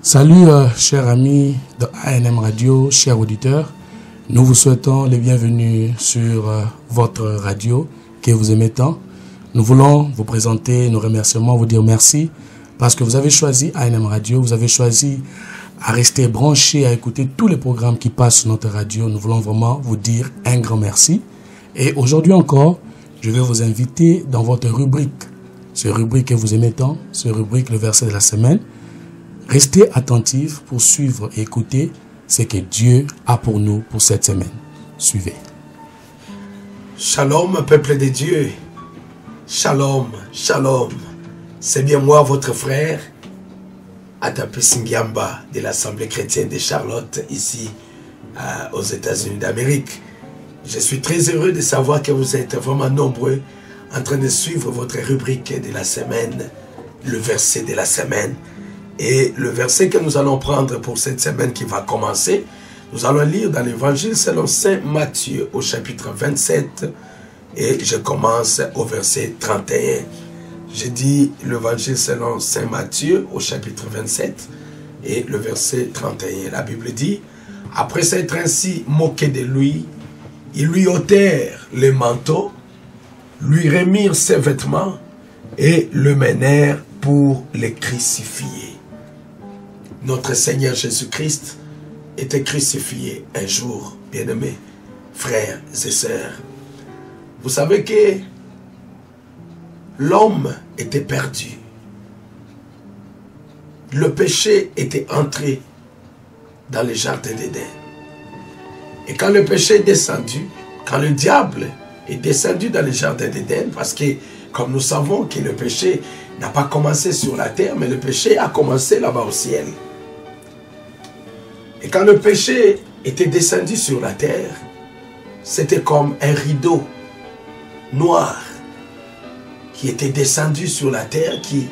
Salut chers amis de ANM Radio, chers auditeurs. Nous vous souhaitons les bienvenus sur votre radio que vous aimez tant. Nous voulons vous présenter nos remerciements, vous dire merci parce que vous avez choisi ANM Radio, vous avez choisi à rester branché, à écouter tous les programmes qui passent sur notre radio. Nous voulons vraiment vous dire un grand merci. Et aujourd'hui encore, je vais vous inviter dans votre rubrique, ce rubrique que vous aimez tant, ce rubrique le verset de la semaine. Restez attentifs pour suivre et écouter ce que Dieu a pour nous pour cette semaine. Suivez. Shalom, peuple de Dieu. Shalom, shalom. C'est bien moi, votre frère, Atapi Singiamba, de l'Assemblée chrétienne de Charlotte, ici aux États-Unis d'Amérique. Je suis très heureux de savoir que vous êtes vraiment nombreux en train de suivre votre rubrique de la semaine, le verset de la semaine. Et le verset que nous allons prendre pour cette semaine qui va commencer, nous allons lire dans l'évangile selon Saint Matthieu au chapitre 27 et je commence au verset 31. Je dis l'évangile selon Saint Matthieu au chapitre 27 et le verset 31. La Bible dit, après s'être ainsi moqué de lui, ils lui ôtèrent les manteaux, lui remirent ses vêtements et le menèrent pour le crucifier. Notre Seigneur Jésus-Christ était crucifié un jour, bien-aimés, frères et sœurs. Vous savez que l'homme était perdu. Le péché était entré dans le jardin d'Éden. Et quand le péché est descendu, quand le diable est descendu dans le jardin d'Éden, parce que comme nous savons que le péché n'a pas commencé sur la terre, mais le péché a commencé là-bas au ciel. Et quand le péché était descendu sur la terre, c'était comme un rideau noir qui était descendu sur la terre, qui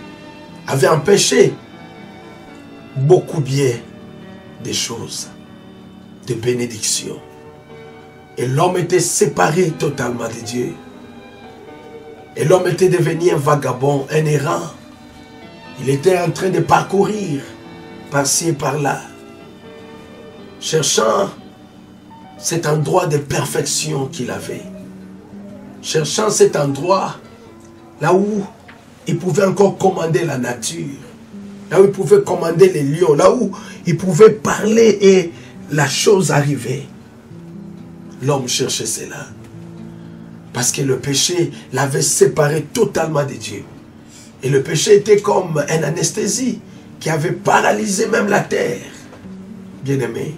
avait empêché beaucoup bien des choses, de bénédictions. Et l'homme était séparé totalement de Dieu. Et l'homme était devenu un vagabond, un errant. Il était en train de parcourir par-ci et par-là, cherchant cet endroit de perfection qu'il avait. Cherchant cet endroit là où il pouvait encore commander la nature. Là où il pouvait commander les lions. Là où il pouvait parler et la chose arrivait. L'homme cherchait cela. Parce que le péché l'avait séparé totalement de Dieu. Et le péché était comme une anesthésie qui avait paralysé même la terre. Bien-aimé.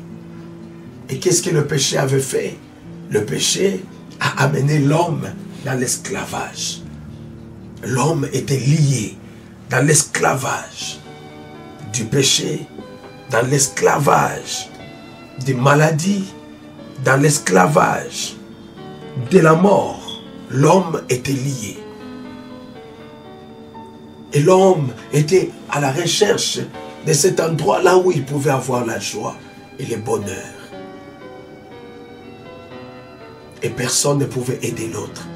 Et qu'est-ce que le péché avait fait? Le péché a amené l'homme dans l'esclavage. L'homme était lié dans l'esclavage du péché, dans l'esclavage des maladies, dans l'esclavage de la mort. L'homme était lié. Et l'homme était à la recherche de cet endroit là où il pouvait avoir la joie et le bonheur. Et personne ne pouvait aider l'autre.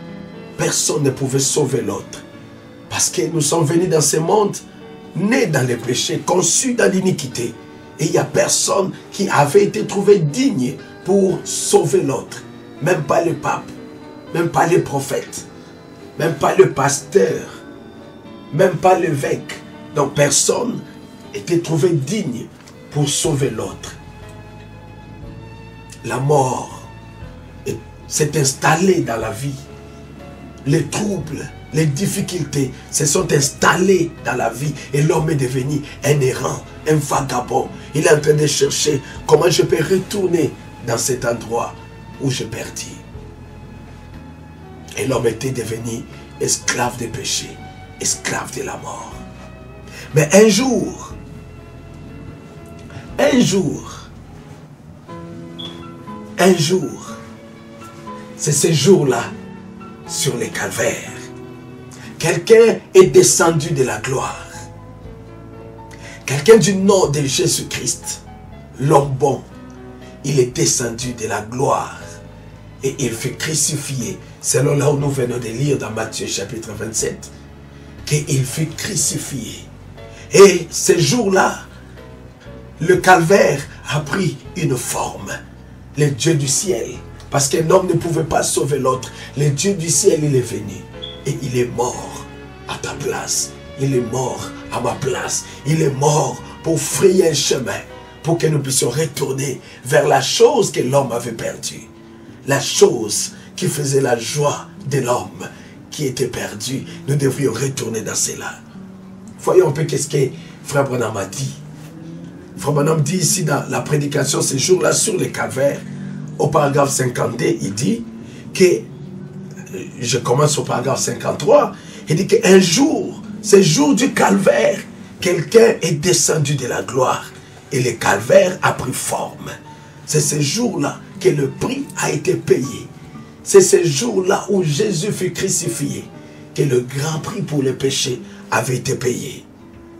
Personne ne pouvait sauver l'autre. Parce que nous sommes venus dans ce monde, nés dans le péché, conçus dans l'iniquité. Et il n'y a personne qui avait été trouvé digne pour sauver l'autre. Même pas le pape, même pas les prophètes, même pas le pasteur, même pas l'évêque. Donc personne n'était trouvé digne pour sauver l'autre. La mort s'est installée dans la vie. Les troubles, les difficultés se sont installées dans la vie. Et l'homme est devenu un errant, un vagabond. Il est en train de chercher comment je peux retourner dans cet endroit où je perdis. Et l'homme était devenu esclave des péchés, esclave de la mort. Mais un jour, c'est ce jour-là, sur les calvaires, quelqu'un est descendu de la gloire. Quelqu'un du nom de Jésus-Christ, l'homme bon, il est descendu de la gloire et il fut crucifié, selon là où nous venons de lire dans Matthieu chapitre 27, qu'il fut crucifié. Et ce jour-là, le calvaire a pris une forme. Le Dieu du ciel, parce qu'un homme ne pouvait pas sauver l'autre, le Dieu du ciel, il est venu et il est mort à ta place. Il est mort à ma place. Il est mort pour frayer un chemin, pour que nous puissions retourner vers la chose que l'homme avait perdue. La chose qui faisait la joie de l'homme qui était perdu. Nous devrions retourner dans cela. Voyons un peu qu'est-ce que Frère Branham a dit. Frère Branham dit ici dans la prédication ce jour-là sur le calvaire, au paragraphe 52, il dit que, je commence au paragraphe 53, il dit qu'un jour, ce jour du calvaire, quelqu'un est descendu de la gloire et le calvaire a pris forme. C'est ce jour-là que le prix a été payé. C'est ce jour-là où Jésus fut crucifié que le grand prix pour le péché avait été payé.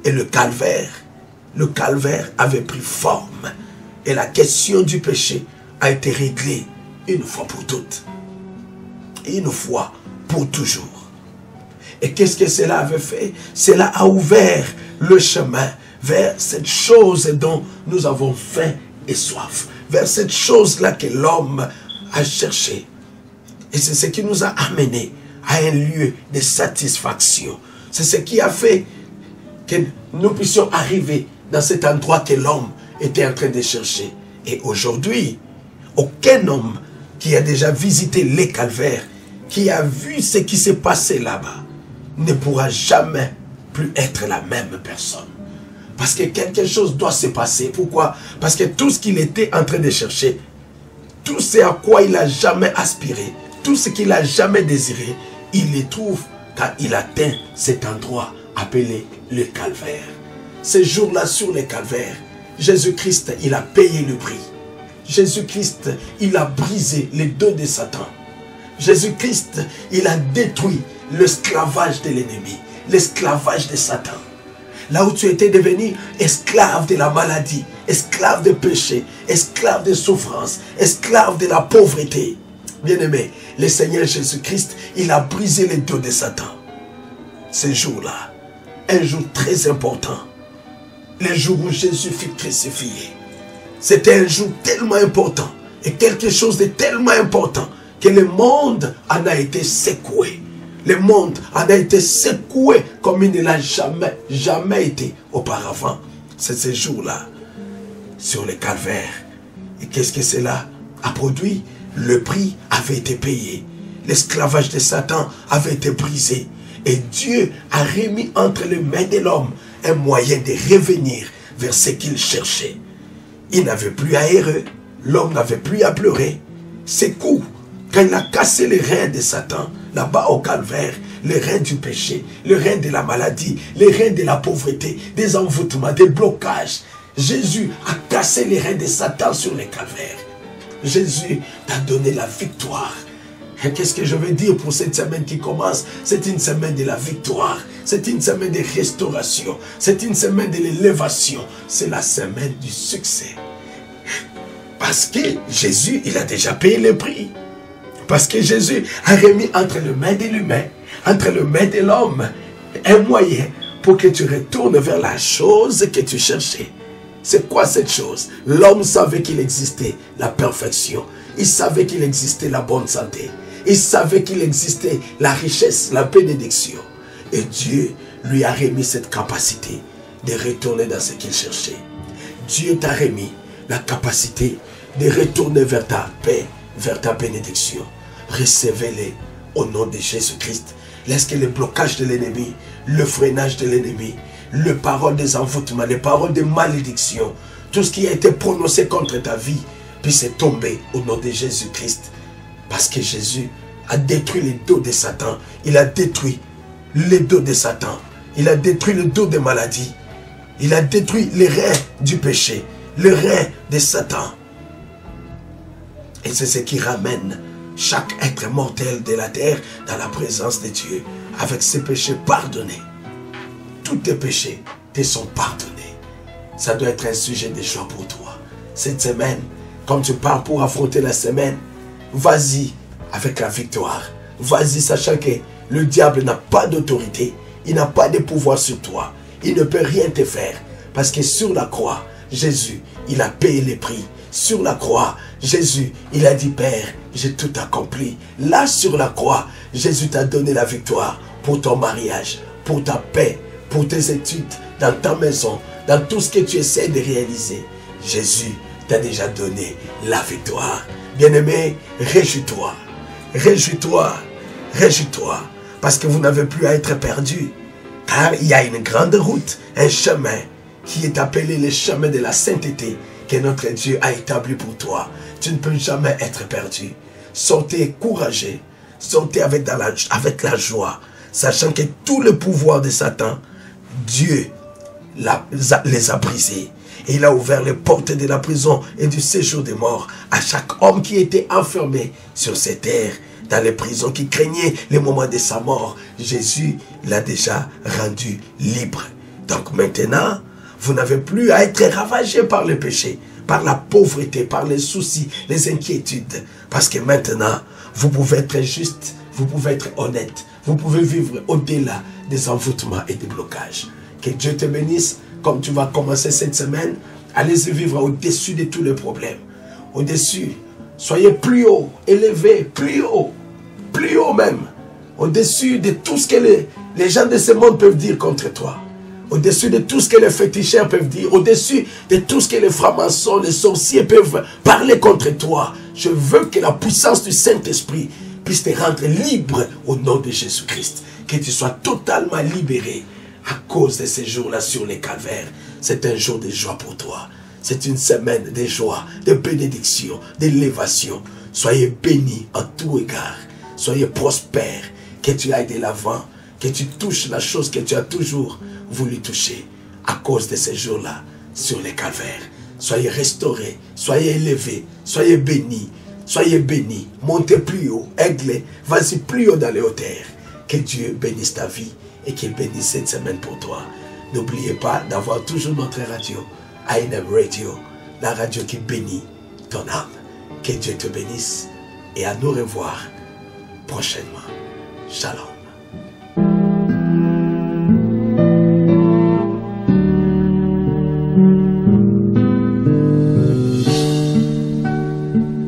Et le calvaire avait pris forme. Et la question du péché a été réglée une fois pour toutes. Une fois pour toujours. Et qu'est-ce que cela avait fait? Cela a ouvert le chemin vers cette chose dont nous avons faim et soif. Vers cette chose-là que l'homme a cherché. Et c'est ce qui nous a amené à un lieu de satisfaction. C'est ce qui a fait que nous puissions arriver dans cet endroit que l'homme était en train de chercher. Et aujourd'hui, aucun homme qui a déjà visité les calvaires, qui a vu ce qui s'est passé là-bas, ne pourra jamais plus être la même personne. Parce que quelque chose doit se passer. Pourquoi? Parce que tout ce qu'il était en train de chercher, tout ce à quoi il n'a jamais aspiré, tout ce qu'il n'a jamais désiré, il les trouve quand il atteint cet endroit appelé le calvaire. Ce jour-là sur le calvaire, Jésus-Christ, il a payé le prix. Jésus-Christ, il a brisé les dos de Satan. Jésus-Christ, il a détruit l'esclavage de l'ennemi, l'esclavage de Satan. Là où tu étais devenu esclave de la maladie, esclave de péché, esclave de souffrance, esclave de la pauvreté. Bien-aimé, le Seigneur Jésus-Christ, il a brisé les dos de Satan. Ce jour-là, un jour très important, le jour où Jésus fut crucifié. C'était un jour tellement important et quelque chose de tellement important que le monde en a été secoué. Le monde en a été secoué comme il ne l'a jamais été auparavant. C'est ce jour-là, sur le calvaire. Et qu'est-ce que cela a produit? Le prix avait été payé. L'esclavage de Satan avait été brisé. Et Dieu a remis entre les mains de l'homme un moyen de revenir vers ce qu'il cherchait. Il n'avait plus à errer. L'homme n'avait plus à pleurer. Ses coups, quand il a cassé les reins de Satan, là-bas au calvaire, les reins du péché, les reins de la maladie, les reins de la pauvreté, des envoûtements, des blocages. Jésus a cassé les reins de Satan sur le calvaire. Jésus t'a donné la victoire. Et qu'est-ce que je veux dire pour cette semaine qui commence? C'est une semaine de la victoire. C'est une semaine de restauration. C'est une semaine de l'élévation. C'est la semaine du succès. Parce que Jésus, il a déjà payé le prix. Parce que Jésus a remis entre les mains de l'humain, entre les mains de l'homme, un moyen pour que tu retournes vers la chose que tu cherchais. C'est quoi cette chose? L'homme savait qu'il existait la perfection. Il savait qu'il existait la bonne santé. Il savait qu'il existait la richesse, la bénédiction. Et Dieu lui a remis cette capacité de retourner dans ce qu'il cherchait. Dieu t'a remis la capacité de retourner vers ta paix, vers ta bénédiction. Recevez-les au nom de Jésus-Christ. Laisse que le blocage de l'ennemi, le freinage de l'ennemi, les paroles des envoûtements, les paroles de malédiction, tout ce qui a été prononcé contre ta vie puisse tomber au nom de Jésus-Christ. Parce que Jésus a détruit les dos de Satan. Il a détruit les dos de Satan. Il a détruit le dos des maladies. Il a détruit les reins du péché, les reins de Satan. Et c'est ce qui ramène chaque être mortel de la terre dans la présence de Dieu, avec ses péchés pardonnés. Tous tes péchés te sont pardonnés. Ça doit être un sujet de joie pour toi. Cette semaine, comme tu pars pour affronter la semaine, vas-y avec la victoire. Vas-y sachant que le diable n'a pas d'autorité. Il n'a pas de pouvoir sur toi. Il ne peut rien te faire. Parce que sur la croix, Jésus, il a payé les prix. Sur la croix, Jésus, il a dit, Père, j'ai tout accompli. Là, sur la croix, Jésus t'a donné la victoire pour ton mariage, pour ta paix, pour tes études, dans ta maison, dans tout ce que tu essaies de réaliser. Jésus t'a déjà donné la victoire. Bien-aimé, réjouis-toi, réjouis-toi, réjouis-toi, parce que vous n'avez plus à être perdu. Car il y a une grande route, un chemin qui est appelé le chemin de la sainteté que notre Dieu a établi pour toi. Tu ne peux jamais être perdu. Sortez courageux, sortez avec la joie, sachant que tout le pouvoir de Satan, Dieu les a brisés. Et il a ouvert les portes de la prison et du séjour des morts à chaque homme qui était enfermé sur cette terre, dans les prisons, qui craignait les moments de sa mort. Jésus l'a déjà rendu libre. Donc maintenant, vous n'avez plus à être ravagé par le péché, par la pauvreté, par les soucis, les inquiétudes. Parce que maintenant, vous pouvez être juste, vous pouvez être honnête, vous pouvez vivre au-delà des envoûtements et des blocages. Que Dieu te bénisse, comme tu vas commencer cette semaine. Allez-y vivre au-dessus de tous les problèmes. Au-dessus, soyez plus haut, élevés, plus haut même. Au-dessus de tout ce que les gens de ce monde peuvent dire contre toi. Au-dessus de tout ce que les féticheurs peuvent dire, au-dessus de tout ce que les francs-maçons, les sorciers peuvent parler contre toi. Je veux que la puissance du Saint-Esprit puisse te rendre libre au nom de Jésus-Christ. Que tu sois totalement libéré à cause de ces jours-là sur les calvaires. C'est un jour de joie pour toi. C'est une semaine de joie, de bénédiction, d'élévation. Soyez bénis en tout égard. Soyez prospères. Que tu ailles de l'avant. Que tu touches la chose que tu as toujours voulu toucher à cause de ces jours-là sur les calvaires. Soyez restaurés, soyez élevés, soyez bénis, montez plus haut, aigle, vas-y plus haut dans les hauteurs. Que Dieu bénisse ta vie et qu'il bénisse cette semaine pour toi. N'oubliez pas d'avoir toujours notre radio, INM Radio, la radio qui bénit ton âme. Que Dieu te bénisse et à nous revoir prochainement. Shalom.